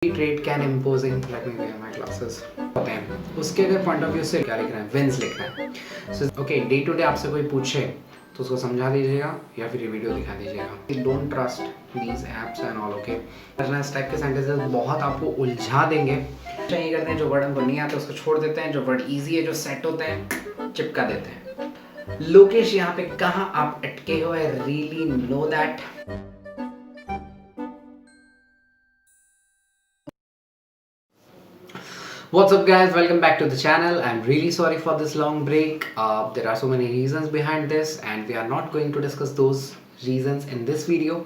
Trade can imposing, let me wear my glasses, होते हैं उसके अगर पॉइंट ऑफ व्यू से क्या लिख रहे हैं, विंस लिख रहे हैं। So okay, day to day आपसे कोई पूछे तो उसको समझा दीजिएगा या फिर ये वीडियो दिखा दीजिएगा। Don't trust these apps and all. Okay, इस टाइप के सेंटेंसेस बहुत आपको उलझा देंगे। ये करते हैं जो वर्ड हमको नहीं आते उसको छोड़ देते हैं, जो वर्ड ईजी है जो सेट होते हैं चिपका देते हैं। लोकेश यहाँ पे कहाँ आप अटके हो, I really know that. What's up guys, welcome back to the channel. I'm really sorry for this long break. There are so many reasons behind this and we are not going to discuss those reasons in this video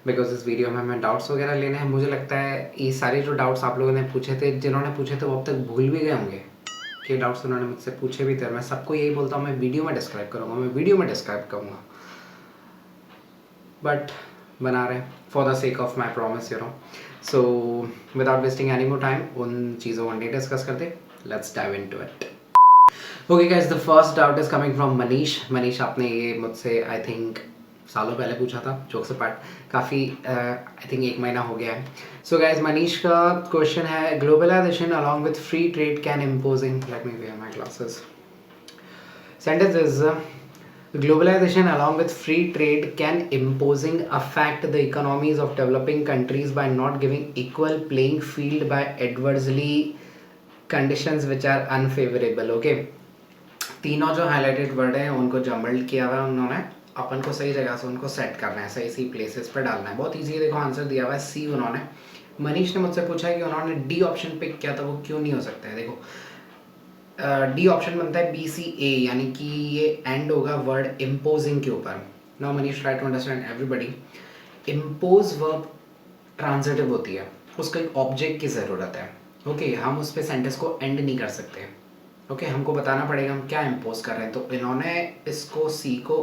because इस video में हमें doubts वगैरह लेने हैं। मुझे लगता है ये सारे जो डाउट्स आप लोगों ने पूछे थे, जिन्होंने पूछे थे वो अब तक भूल भी गए होंगे कि डाउट्स उन्होंने मुझसे पूछे भी थे। मैं सबको यही बोलता हूँ मैं वीडियो में डिस्क्राइब करूँगा, मैं वीडियो में डिस्क्राइब करूँगा, बट बना रहे for the sake of my promise, you know. So without wasting any more time उन चीज़ों को डिस्कस करते, let's dive into it. Okay guys, the first doubt is coming from Manish. Manish, आपने ये मुझसे आई थिंक सालों पहले पूछा था, जोक से पार्ट काफ़ी आई थिंक 1 महीना हो गया है। सो गाइस, मनीष का क्वेश्चन है, globalization along with free trade can imposing, let me wear my glasses. Sentence is globalization along with free trade can imposing affect the economies of developing countries by not giving equal playing field by adversely conditions which are unfavorable. Okay, तीनों जो highlighted word हैं उनको jumbled किया हुआ है उन्होंने, अपन को सही जगह से उनको सेट करना है, सही सही प्लेसेस पर डालना है। बहुत इजी है, देखो आंसर दिया हुआ है सी उन्होंने। मनीष ने मुझसे पूछा है कि उन्होंने डी ऑप्शन पिक किया था, वो क्यों नहीं हो सकता है। देखो डी ऑप्शन बनता है BCA, यानी कि ये एंड होगा वर्ड इम्पोजिंग के ऊपर। Now Manish try to understand everybody, impose verb transitive होती है, उसका एक ऑब्जेक्ट की ज़रूरत है। ओके, हम उस पर सेंटेंस को एंड नहीं कर सकते। ओके, हमको बताना पड़ेगा हम क्या इम्पोज कर रहे हैं। तो इन्होंने इसको सी को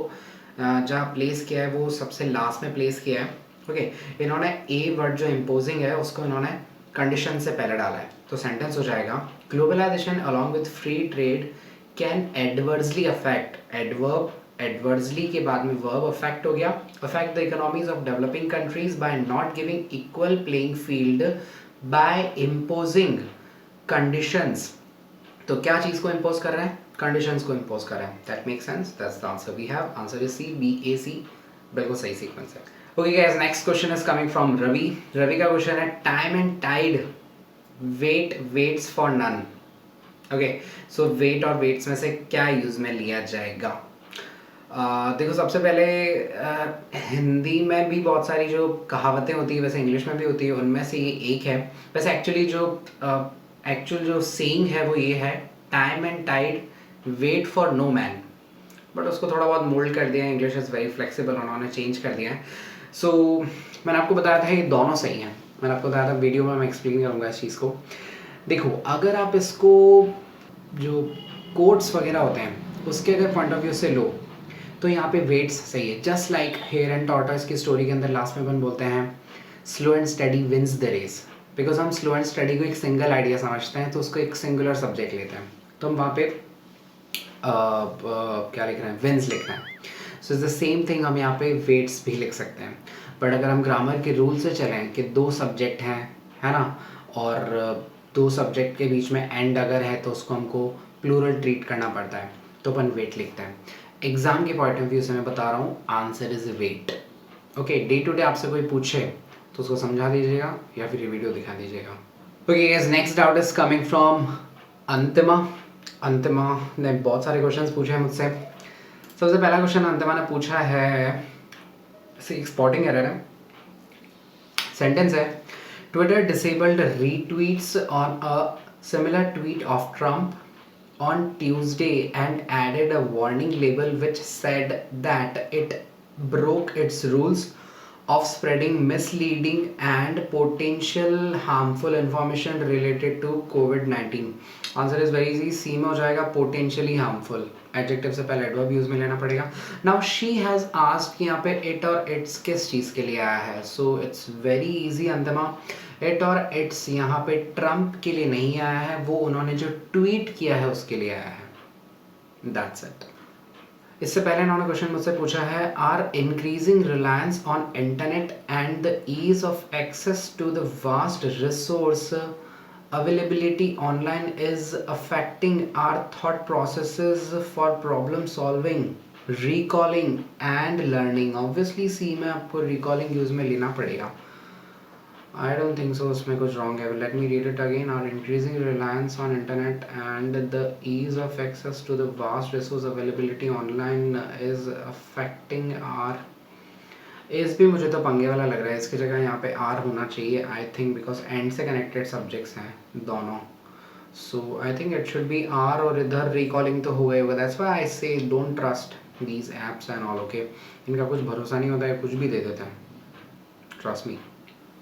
जहाँ प्लेस किया है वो सबसे लास्ट में प्लेस किया है। ओके, इन्होंने ए वर्ड जो इम्पोजिंग है उसको इन्होंने कंडीशन से पहले डाला है। तो सेंटेंस हो जाएगा, globalization along with free trade can adversely affect, adverb adversely के बाद में वर्ब अफेक्ट हो गया, affect the economies of developing countries by not giving equal playing field by imposing conditions. तो क्या चीज को इम्पोज कर रहे हैं, कंडीशंस को इम्पोज कर रहे हैं। That make sense, that's the answer we have. Answer is C, BAC, बिल्कुल सही सीक्वेंस है। Okay guys, next question is coming from Ravi. Ravi का क्वेश्चन है, time and tide wait waits for none. Okay, so wait और waits में से क्या use में लिया जाएगा। देखो सबसे पहले हिंदी में भी बहुत सारी जो कहावतें होती है, वैसे इंग्लिश में भी होती है, उनमें से ये एक है। वैसे एक्चुअली जो सेइंग है वो ये है, time and tide wait for no man, but उसको थोड़ा बहुत मोल्ड कर दिया है। इंग्लिश इज़ वेरी फ्लेक्सिबल, उन्होंने चेंज कर दिया है। सो मैंने आपको बताया था ये दोनों सही हैं, मैंने आपको बताया था वीडियो में मैं एक्सप्लेन करूँगा इस चीज़ को। देखो अगर आप इसको जो कोट्स वगैरह होते हैं उसके अगर पॉइंट ऑफ व्यू से लो तो यहाँ पे वेट्स सही है। Just like hare and tortoise की स्टोरी के अंदर लास्ट में अपन बोलते हैं slow and steady wins the race, because हम स्लो एंड स्टडी को एक सिंगल आइडिया समझते हैं तो उसको एक सिंगुलर सब्जेक्ट लेते हैं, तो हम वहाँ पे क्या लिख रहे हैं, विंस लिख रहे हैं। So is the same thing, हम यहाँ पे वेट्स भी लिख सकते हैं। बट अगर हम ग्रामर के रूल से चलें कि 2 सब्जेक्ट हैं, है ना, और 2 सब्जेक्ट के बीच में एंड अगर है तो उसको हमको प्लूरल ट्रीट करना पड़ता है, तो अपन वेट लिखते हैं। एग्जाम के पॉइंट ऑफ व्यू से मैं बता रहा हूँ, answer is wait. Okay, day to day आपसे कोई पूछे तो उसको समझा दीजिएगा या फिर ये वीडियो दिखा दीजिएगा। Okay guys, next doubt is coming from अंतिमा। अंतिमा ने बहुत सारे क्वेश्चंस पूछे हैं मुझसे। सबसे पहला क्वेश्चन अंतिमा ने पूछा है, स्पॉटिंग एरर है, सेंटेंस है, Twitter disabled retweets on a similar tweet of Trump on Tuesday and added a warning label which said that it broke its rules of spreading misleading and potential harmful information related to COVID-19. Answer is very easy, C में हो जाएगा potentially harmful, adjective से पहले adverb use में लेना पड़ेगा। Now she has asked कि यहाँ पे इट और इट्स किस चीज़ के लिए आया है, so it's very easy Antima. It और इट्स यहाँ पे ट्रम्प के लिए नहीं आया है, वो उन्होंने जो ट्वीट किया है उसके लिए आया है, दैट्स इट। इससे पहले इन्होंने क्वेश्चन मुझसे पूछा है, are increasing reliance on internet and the ease of access to the vast resource availability online is affecting our thought processes for problem solving, recalling and learning. Obviously सी में आपको recalling use में लेना पड़ेगा. I don't think so उसमें कुछ wrong है. Let me read it again. Our increasing reliance on internet and the ease of access to the vast resource availability online is affecting our. S भी मुझे तो पंगे वाला लग रहा है, इसकी जगह यहाँ पे आर होना चाहिए आई थिंक, बिकॉज एंड से कनेक्टेड सब्जेक्ट्स हैं दोनों. So I think it should be are, और इधर रिकॉलिंग तो हुआ होगा. दैट्स व्हाई आई से don't trust these apps and all. Okay, इनका कुछ भरोसा नहीं होता है, कुछ भी दे देते हैं. Trust me.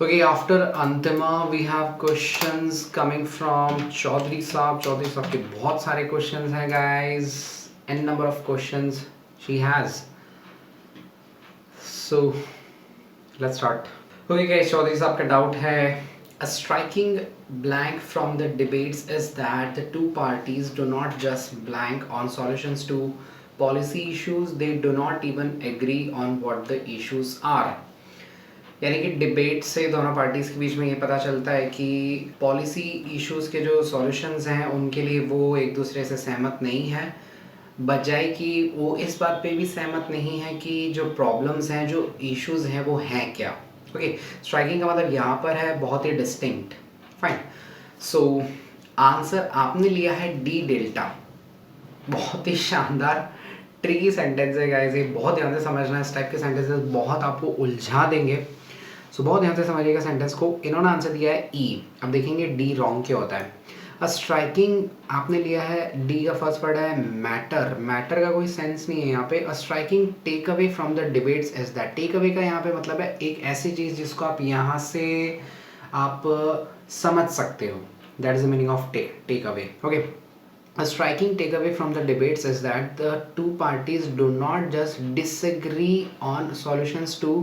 Okay, after Antima we have questions coming from Chaudhary साहब. चौधरी साहब के बहुत सारे questions हैं guys, n number of questions she has. So let's start. Okay guys, Chaudhary साहब का डाउट है, a striking blank from the debates is that the two parties do not just blank on solutions to policy issues, they do not even agree on what the issues are. यानी कि debate से दोनों parties के बीच में ये पता चलता है कि पॉलिसी इश्यूज़ के जो सॉल्यूशंस हैं उनके लिए वो एक दूसरे से सहमत नहीं है, बजाय कि वो इस बात पे भी सहमत नहीं है कि जो प्रॉब्लम्स हैं, जो इश्यूज़ हैं वो हैं क्या. ओके, स्ट्राइकिंग का मतलब यहाँ पर है बहुत ही डिस्टिंक्ट. फाइन. सो आंसर आपने लिया है डी डेल्टा. बहुत ही शानदार ट्रिकी सेंटेंस है गाइस, ये बहुत ध्यान से समझना है. इस टाइप के सेंटेंसेस बहुत आपको उलझा देंगे. सो बहुत ध्यान से समझिएगा सेंटेंस को. इन्होंने आंसर दिया है ई. अब देखेंगे डी रॉन्ग क्या होता है. अ स्ट्राइकिंग आपने लिया है, डी का फर्स्ट वर्ड है मैटर. मैटर का कोई सेंस नहीं है यहाँ पे. A striking takeaway from the debates is that. Takeaway का यहाँ पे मतलब है एक ऐसी चीज़ जिसको आप यहाँ से आप समझ सकते हो. That is the meaning of takeaway. Okay, a striking takeaway from the debates is that the two parties do not just disagree on solutions to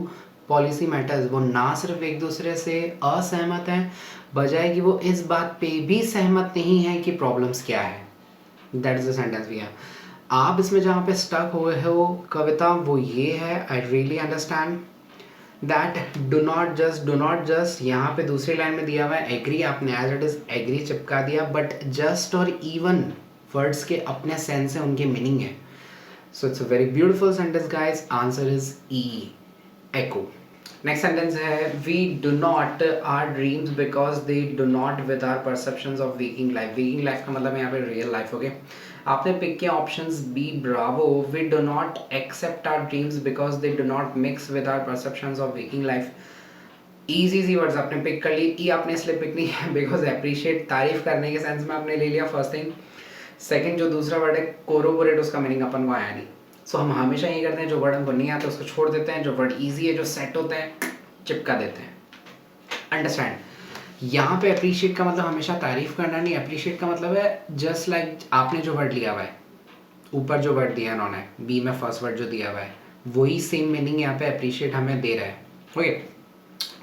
policy matters. वो ना सिर्फ एक दूसरे से असहमत हैं, बजाय कि वो इस बात पे भी सहमत नहीं है कि प्रॉब्लम्स क्या है. दैट इज द सेंटेंस भी है. आप इसमें जहाँ पे स्टक हुए हो कविता वो ये है, I really understand that do not just यहाँ पे दूसरी लाइन में दिया हुआ है एग्री, आपने एज इट इज एग्री चिपका दिया, बट जस्ट और इवन वर्ड्स के अपने सेंस है, उनके मीनिंग है. So it's a very beautiful sentence guys. Answer is E, echo. Next sentence है, we do not our dreams because they do not with our perceptions of waking life. Waking life का मतलब यहाँ पे real life. Okay, आपने pick किया options B bravo. We do not accept our dreams because they do not mix with our perceptions of waking life. Easy words आपने pick कर ली. ई आपने इसलिए पिक नहीं है बिकॉज अप्रिशिएट, तारीफ करने के सेंस में आपने ले लिया फर्स्ट थिंग. सेकंड जो दूसरा वर्ड है कोरोबोरेट, उसका मीनिंग अपन को आया नहीं. सो हम हमेशा ये करते हैं, जो वर्ड हमको नहीं आता उसको छोड़ देते हैं, जो वर्ड ईजी है, जो सेट होते हैं, चिपका देते हैं. अंडरस्टैंड. यहाँ पे अप्रिशिएट का मतलब हमेशा तारीफ करना नहीं. अप्रिशिएट का मतलब है जस्ट लाइक आपने जो वर्ड लिया हुआ है, ऊपर जो वर्ड दिया है उन्होंने बी में फर्स्ट वर्ड जो दिया हुआ है, वही सेम मीनिंग यहाँ पे अप्रिशिएट हमें दे रहा है. ओके,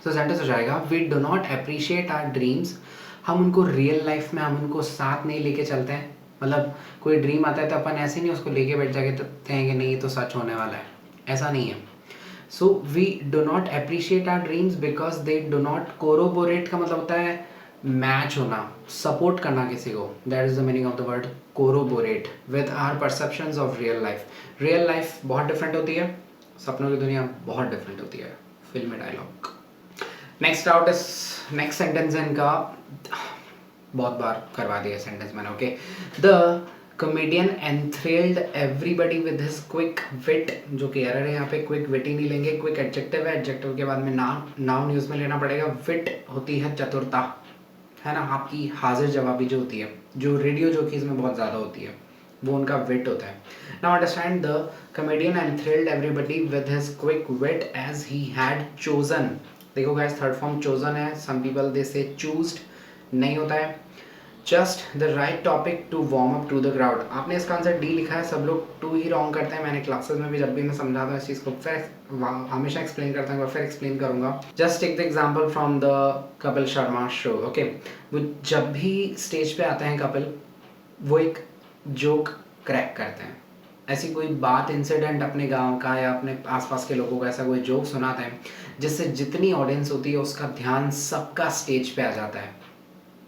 सो सेंटेंस हो जाएगा, we do not appreciate our dreams. हम उनको रियल लाइफ में हम उनको साथ नहीं लेके चलते हैं. मतलब कोई ड्रीम आता है तो अपन ऐसे नहीं उसको लेके बैठ जाते हैं कि नहीं ये तो सच होने वाला है, ऐसा नहीं है. So we do not appreciate our dreams because they do not corroborate का मतलब होता है मैच होना, सपोर्ट करना किसी को. That is the meaning of the word corroborate with our perceptions of real life. Real life बहुत डिफरेंट होती है, सपनों की दुनिया बहुत डिफरेंट होती है. फिल्मी dialogue. Next out is next sentence है इनका, बहुत बार करवा दिया सेंटेंस मैंने. Okay, the comedian enthralled everybody with his quick wit. जो कि एरर है यहाँ पे, क्विक विट ही नहीं लेंगे. क्विक एडजेक्टिव है, एडजेक्टिव के बाद में नाउन यूज में लेना पड़ेगा. विट होती है चतुरता, है ना, आपकी हाजिर जवाबी जो होती है, जो रेडियो जो कि इसमें बहुत ज़्यादा होती है, वो उनका विट होता है. Now understand, the comedian enthralled everybody with his quick wit as he had chosen. देखो गाइस, थर्ड फॉर्म चोजन है. Some people they say choosed, नहीं होता है. Just the right topic to warm up to the crowd. आपने इसका answer D लिखा है, सब लोग टू ही रॉन्ग करते हैं. मैंने क्लासेस में भी जब भी मैं समझाता हूँ इस चीज़ को, फिर हमेशा एक्सप्लेन करता हूँ, फिर एक्सप्लेन करूँगा. Just take the example from the Kapil Sharma show. Okay, वो जब भी स्टेज पे आते हैं कपिल, वो एक जोक क्रैक करते हैं. ऐसी कोई बात इंसिडेंट अपने गांव का या अपने आसपास के लोगों का ऐसा कोई जोक सुनाते हैं जिससे जितनी ऑडियंस होती है उसका ध्यान सबका स्टेज पे आ जाता है.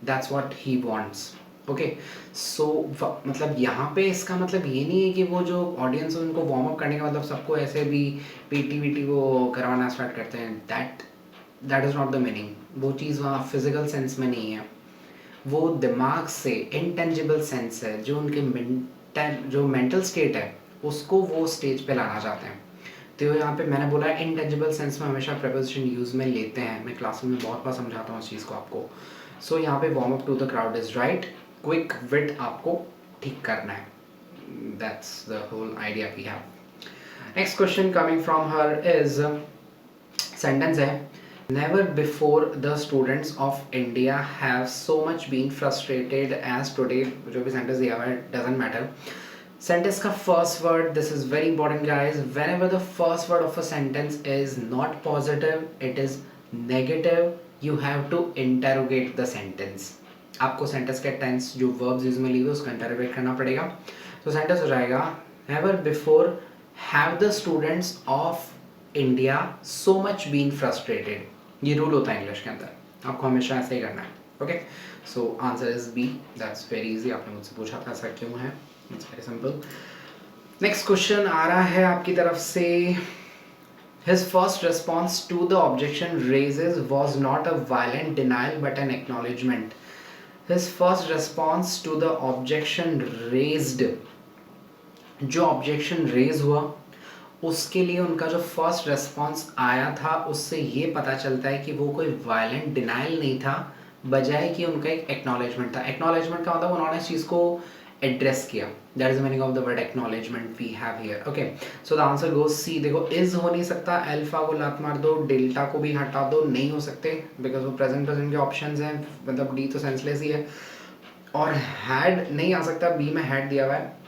That's what he wants. Okay, so मतलब यहाँ पे इसका मतलब ये नहीं है कि वो जो ऑडियंस है उनको वार्म अप करने का मतलब सबको ऐसे भी पीटी वीटी वो करवाना स्टार्ट करते हैं. That is not the meaning. वो चीज़ वहाँ फिजिकल सेंस में नहीं है, वो दिमाग से इंटेंजिबल सेंस है, जो उनके जो मेंटल स्टेट है उसको वो स्टेज पे लाना चाहते हैं. तो यहाँ पे मैंने बोला इंटेंजिबल सेंस में हमेशा प्रेपोजिशन यूज़ में लेते हैं. मैं क्लास में बहुत बार समझाता हूँ इस चीज़ को आपको. सो यहाँ पे warm up to the crowd is right. Quick wit आपको ठीक करना है. That's the whole idea we have. Next question coming from here is, sentence है, never before the students of India have so much been frustrated as today. जो भी sentence दिया हुआ है doesn't matter. Sentence का first word, this is very important guys. Whenever the first word of a sentence is not positive, it is negative, you have to interrogate the sentence. आपको sentence के tense जो verbs use में लिए हुए उसका interrogate करना पड़ेगा. तो sentence हो जाएगा, never before have the students of India so much been frustrated. ये रूल होता है इंग्लिश के अंदर, आपको हमेशा ऐसे ही करना है. Okay, so answer is B. That's very easy. आपने मुझसे पूछा था ऐसा क्यों है, it's very simple. Next question आ रहा है आपकी तरफ से. His first response to the objection raises was not a violent denial but an acknowledgement. His first response to the objection raised, जो ऑब्जेक्शन रेज हुआ उसके लिए उनका जो फर्स्ट रेस्पॉन्स आया था उससे ये पता चलता है कि वो कोई वायलेंट डिनाइल नहीं था, बजाय कि उनका एक एक्नॉलेजमेंट था. एक्नॉलेजमेंट का मतलब उन्होंने इस चीज़ को एड्रेस किया. That is the meaning of the word acknowledgement we have here. Okay, so the answer goes C. देखो, इज हो नहीं सकता, अल्फा को लात मार दो, डेल्टा को भी हटा दो, नहीं हो सकते बिकॉज वो प्रेजेंट के ऑप्शंस हैं, मतलब डी तो सेंसलेस ही है. और हैड नहीं आ सकता, बी में हैड दिया हुआ है.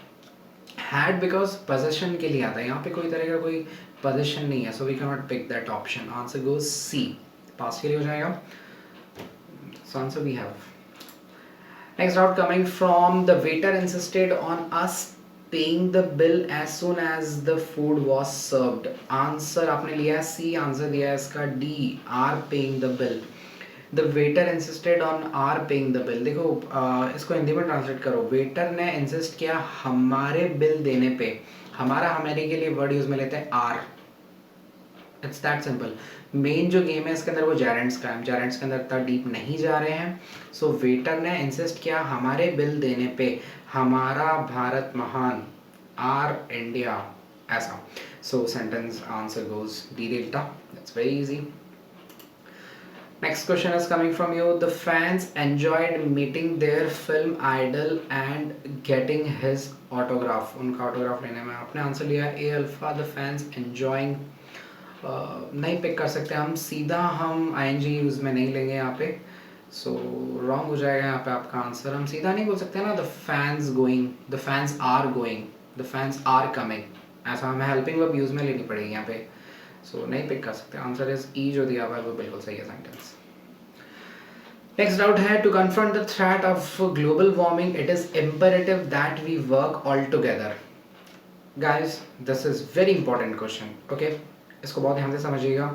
हैड बिकॉज पोजीशन के लिए आता है, यहाँ पे कोई तरह का कोई पोजीशन नहीं है, so we can not pick that option. Answer goes C. पास के लिए हो जाएगा. So answer we have. Next doubt coming from, the waiter insisted on us paying the bill as soon as the food was served. Answer आपने लिया है C, answer दिया है इसका D, our paying the bill. The waiter insisted on our paying the bill. देखो इसको हिंदी में translate करो. वेटर ने इंसिस्ट किया हमारे बिल देने पे. हमारा हमारे के लिए वर्ड यूज में लेते हैं are. It's that simple. Main जो गेम है इसके अंदर वो जेरेंट्स का है, जेरेंट्स के अंदर इतना डीप नहीं जा रहे हैं. सो वेटर ने इंसिस्ट किया हमारे बिल देने पे, हमारा भारत महान, आर इंडिया, ऐसा. सो sentence answer goes D delta. That's very easy. Next question is coming from you. The fans enjoyed meeting their film idol and getting his autograph. उनका autograph लेने में आपने आंसर लिया है ए अल्फा. The fans enjoying नहीं pick कर सकते हम सीधा, हम ing यूज में नहीं लेंगे यहाँ पे. सो रॉन्ग हो जाएगा यहाँ पे आपका आंसर. हम सीधा नहीं बोल सकते ना the fans going, the fans are going, the fans are coming, ऐसा हमें हेल्पिंग वर्ब यूज में लेनी पड़ेगी यहाँ पे. सो नहीं पिक कर सकते. आंसर इज ई जो दिया हुआ है वो बिल्कुल सही है सेंटेंस. नेक्स्ट डाउट है, to confront the threat of global warming it is imperative that we work all together. Guys this is very important question. Okay, इसको बहुत ध्यान से समझिएगा.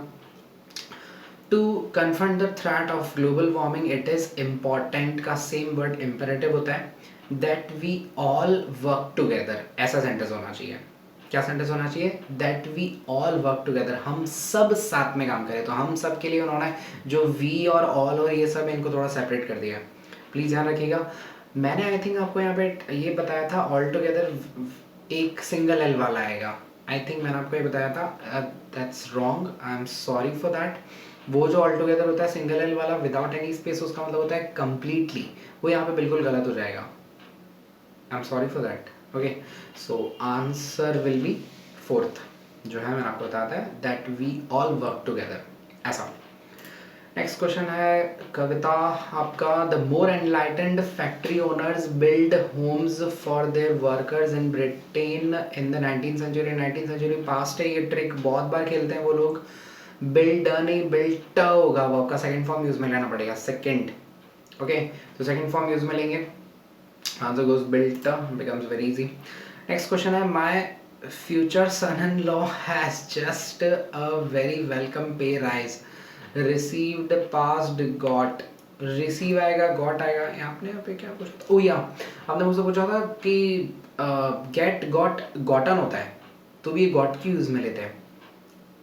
To confront the threat of global warming it is important का same word imperative होता है. That we all work together, ऐसा sentence होना चाहिए. क्या सेंटेंस होना चाहिए? That we all work together, हम सब साथ में काम करें. तो हम सब के लिए उन्होंने जो वी और ऑल और ये सब इनको थोड़ा सेपरेट कर दिया. प्लीज़ ध्यान रखिएगा. मैंने आई थिंक आपको यहाँ पे ये बताया था ऑल टुगेदर एक सिंगल एल वाला आएगा. आई थिंक मैंने आपको ये बताया था. That's wrong, I am sorry for that. वो जो ऑल टुगेदर होता है सिंगल एल वाला विदाउट एनी स्पेस, उसका मतलब होता है कम्प्लीटली. वो यहाँ पे बिल्कुल गलत हो जाएगा. I am sorry for that. Okay, so answer will be fourth जो है मैंने आपको बताया था that we all work together, ऐसा. नेक्स्ट क्वेश्चन है कविता आपका. The more enlightened factory owners build homes for their workers in Britain in the 19th century. 19th century past है. ये ट्रिक बहुत बार खेलते हैं वो लोग. बिल्ड नहीं बिल्ट होगा, वो आपका सेकेंड फॉर्म यूज में लेना पड़ेगा. सेकेंड. ओके, तो सेकेंड फॉर्म यूज में लेंगे. Answer goes built, becomes very easy. Next question है, my future son in law has just a very welcome pay rise received passed got, receive आएगा got आएगा, आपने यहाँ पे क्या पूछा, ओ या आपने मुझसे पूछा था कि गेट गॉट गॉटन होता है, तो भी गॉट की यूज में लेते हैं।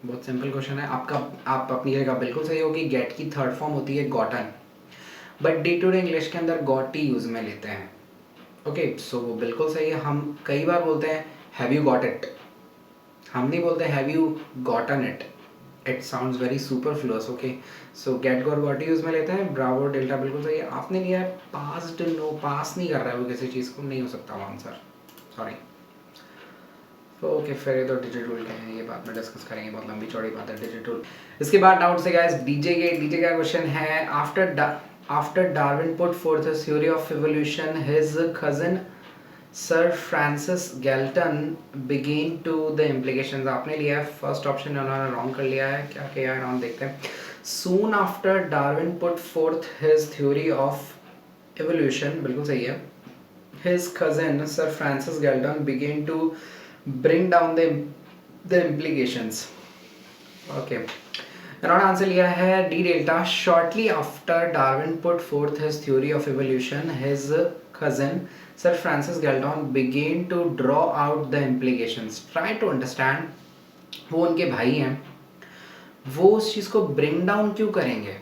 बहुत सिंपल क्वेश्चन है आपका, आप अपनी जगह बिल्कुल सही हो कि गेट की थर्ड फॉर्म होती है gotten, but day to day English के अंदर गॉट ही यूज में लेते हैं। ओके सो वो बिल्कुल सही है। हम कई बार बोलते हैं हैव यू गॉट इट, हम नहीं बोलते have you gotten it, it sounds very superfluous. Okay so get got use में लेते हैं। ब्रावो डेल्टा बिल्कुल सही है। आपने लिया है पास्ट, नो पास नहीं कर रहा है वो किसी चीज़ को, नहीं हो सकता वो आंसर, सॉरी। ओके फिर ये तो डिजिट रूल के हैं, ये बात में डिस्कस करेंगे, बहुत लंबी चौड़ी बात है डिजिट रूल। इसके बाद डाउट से गाइस डीजे का क्वेश्चन है, after Darwin put forth his theory of evolution his cousin sir Francis Galton began to the implications. आपने लिया है फर्स्ट ऑप्शन, उन्होंने रॉन्ग कर लिया है, क्या किया है हम देखते हैं। Soon after Darwin put forth his theory of evolution, बिल्कुल सही है। His cousin Sir Francis Galton began to bring down the implications. Okay. इन्होंने आंसर लिया है D delta. Shortly after Darwin put forth his theory of evolution, his cousin Sir Francis Galton began to draw out the implications. Try to understand. वो उनके भाई हैं, वो उस चीज़ को ब्रिंग डाउन क्यों करेंगे?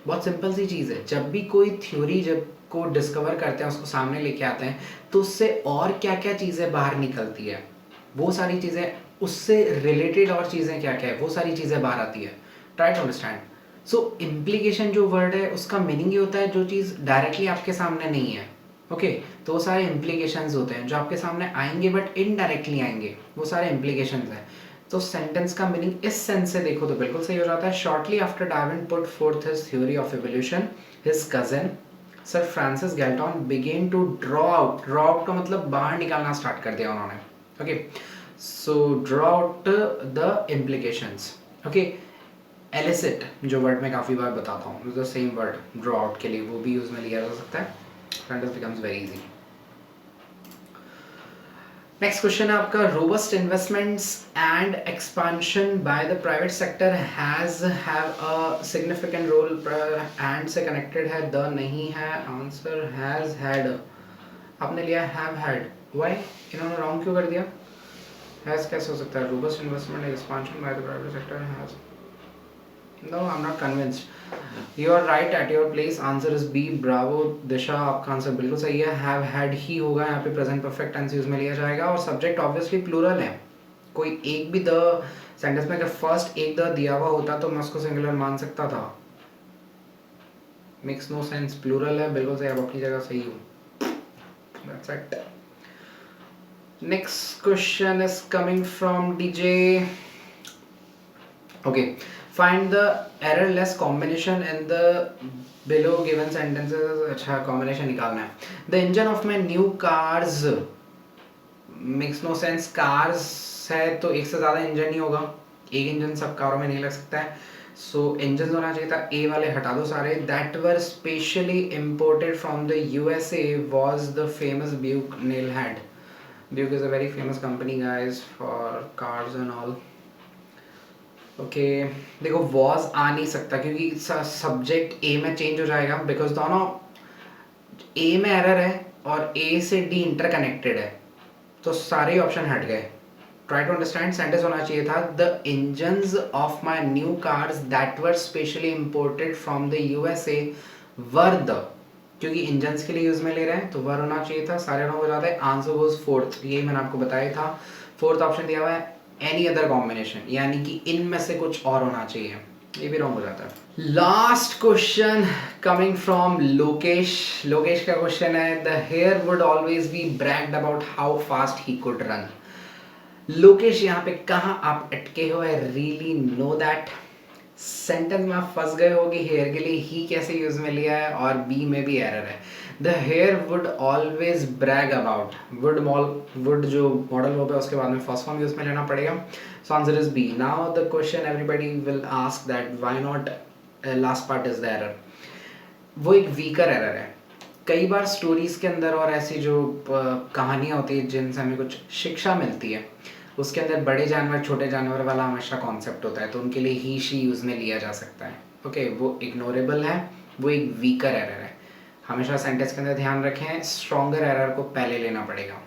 बहुत सिंपल सी चीज़ है, जब भी कोई थ्योरी जब को डिस्कवर करते हैं, उसको सामने लेके आते हैं, तो उससे और क्या क्या चीज़ें बाहर निकलती है, वो सारी चीज़ें, उससे रिलेटेड और चीज़ें क्या क्या है, वो सारी चीज़ें बाहर आती है। Try to understand. So implication जो वर्ड है उसका मीनिंग ये होता है जो चीज़ डायरेक्टली आपके सामने नहीं है। ओके तो वो सारे इम्प्लीकेशंस होते हैं जो आपके सामने आएंगे बट इनडायरेक्टली आएंगे, वो सारे इम्प्लीकेशंस हैं। तो सेंटेंस का मीनिंग इस सेंस से देखो तो बिल्कुल सही हो जाता है। Shortly after Darwin put forth his theory of evolution, his cousin sir Francis Galton began to draw out का मतलब बाहर निकालना स्टार्ट कर दिया उन्होंने। Okay so draw out the implications. Okay elicit जो वर्ड मैं काफ़ी बार बताता हूँ, the same word draw out के लिए, वो भी यूज में लिया जा सकता है। Sentence becomes very easy. Next question है आपका, robust investments and expansion by the private sector have a significant role, and से कनेक्टेड है, द नहीं है, आंसर हैज हैड। आपने लिया हैव हैड, व्हाई इन्होंने रॉन्ग क्यों कर दिया? हैज कैसे हो सकता है? Robust investment and expansion by the private sector has, no I am not convinced. You are right at your place, answer is B, Bravo दिशा, आपका आंसर बिल्कुल सही है। हैव हैड ही होगा यहाँ पे, प्रेजेंट परफेक्ट टेंस यूज में लिया जाएगा, और सब्जेक्ट ऑब्वियसली प्लूरल है। कोई एक भी द सेंटेंस में अगर फर्स्ट एक द दिया हुआ होता तो मैं उसको सिंगुलर मान सकता था, मेक्स नो सेंस, प्लूरल है, बिल्कुल सही, आप अपनी जगह सही हो। That's it. Next question is coming from DJ. Okay find the errorless combination in the below given sentences। अच्छा कॉम्बिनेशन निकालना है। The engine of my new cars makes no sense, cars है तो एक से ज़्यादा इंजन ही होगा, एक इंजन सब कारों में नहीं लग सकता है, सो इंजन होना चाहिए था। ए वाले हटा दो सारे। That were specially imported from the USA was the famous Buick Nailhead। Buick is a very famous company guys for cars and all। Okay देखो वॉज आ नहीं सकता क्योंकि सब्जेक्ट ए में चेंज हो जाएगा, बिकॉज दोनों ए में एरर है और ए से डी इंटरकनेक्टेड है, तो सारे ऑप्शन हट गए। ट्राई टू अंडरस्टैंड, सेंटेंस होना चाहिए था the engines of my new cars that were specially imported from the USA were the, क्योंकि इंजन्स के लिए यूज में ले रहे हैं तो वर होना चाहिए था, सारे रॉन्ग हो जाते हैं। आंसर वाज फोर्थ, ये मैंने आपको बताया था। फोर्थ ऑप्शन दिया हुआ है एनी अदर कॉम्बिनेशन, यानी कि इनमें से कुछ और होना चाहिए, ये भी रॉन्ग हो जाता है। Last question coming from Lokesh. Lokesh का क्वेश्चन है, the hare would always be bragged about how fast he could run. Lokesh यहाँ पे कहाँ आप अटके हो? I really know that. Sentence में आप फंस गए हो कि हेयर के लिए ही कैसे यूज में लिया है, और बी में भी एरर है। The hare would always brag about, would जो मॉडल वर्ब है उसके बाद में फर्स्ट फॉर्म यूज में लेना पड़ेगा, so answer is B. Now the question everybody will ask that why not last part is the error. वो एक वीकर एरर है, कई बार स्टोरीज़ के अंदर और ऐसी जो कहानियाँ होती है जिनसे हमें कुछ शिक्षा मिलती है, उसके अंदर बड़े जानवर छोटे जानवर वाला हमेशा कॉन्सेप्ट होता है, तो उनके लिए ही शी यूज़ में लिया जा सकता है। ओके, वो इग्नोरेबल है, वो एक वीकर एरर है। हमेशा सेंटेंस के अंदर ध्यान रखें, स्ट्रॉन्गर एरर को पहले लेना पड़ेगा।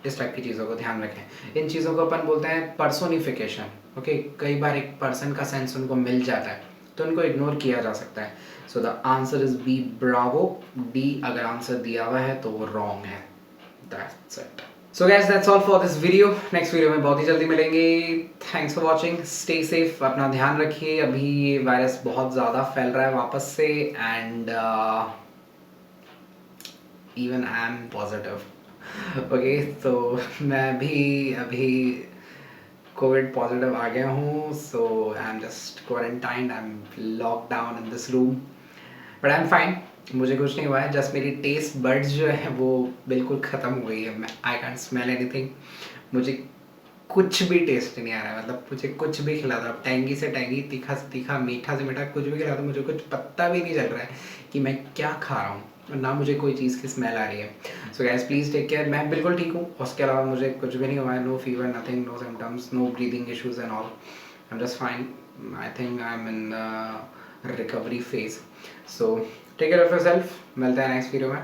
इस टाइप की चीज़ों को ध्यान रखें। इन चीज़ों को अपन बोलते हैं पर्सोनिफिकेशन। ओके, कई बार एक पर्सन का सेंस उनको मिल जाता है तो उनको इग्नोर किया जा सकता है। So the answer is B, bravo. D अगर आंसर दिया हुआ है तो वो रॉन्ग है। That's it. So guys, that's all for this video. Next video में बहुत ही जल्दी मिलेंगे। Thanks for watching, stay safe, अपना ध्यान रखिए। अभी वायरस बहुत ज़्यादा फैल रहा है वापस से, and even I am positive. Okay, तो मैं भी अभी कोविड पॉजिटिव आ गया हूँ। So I am just quarantined, I am lock down in this room, but I am fine. मुझे कुछ नहीं हुआ है, जस्ट मेरी टेस्ट बड्स जो है वो बिल्कुल ख़त्म हो गई है। I can't smell anything. मुझे कुछ भी टेस्ट नहीं आ रहा है, मतलब मुझे कुछ भी खिला दो, टैंगी से टैंगी, तीखा से तीखा, मीठा से मीठा, कुछ भी खिला दो, मुझे कुछ पता भी नहीं चल रहा है कि मैं क्या खा रहा हूँ, और ना मुझे कोई चीज़ की स्मेल आ रही है। So guys, please take care. मैं बिल्कुल ठीक हूँ, उसके अलावा मुझे कुछ भी नहीं हुआ है। No fever, nothing, no symptoms, no breathing issues and all. I am just fine. I think I am in recovery phase. So take care of yourself. मिलते हैं नेक्स्ट वीडियो में।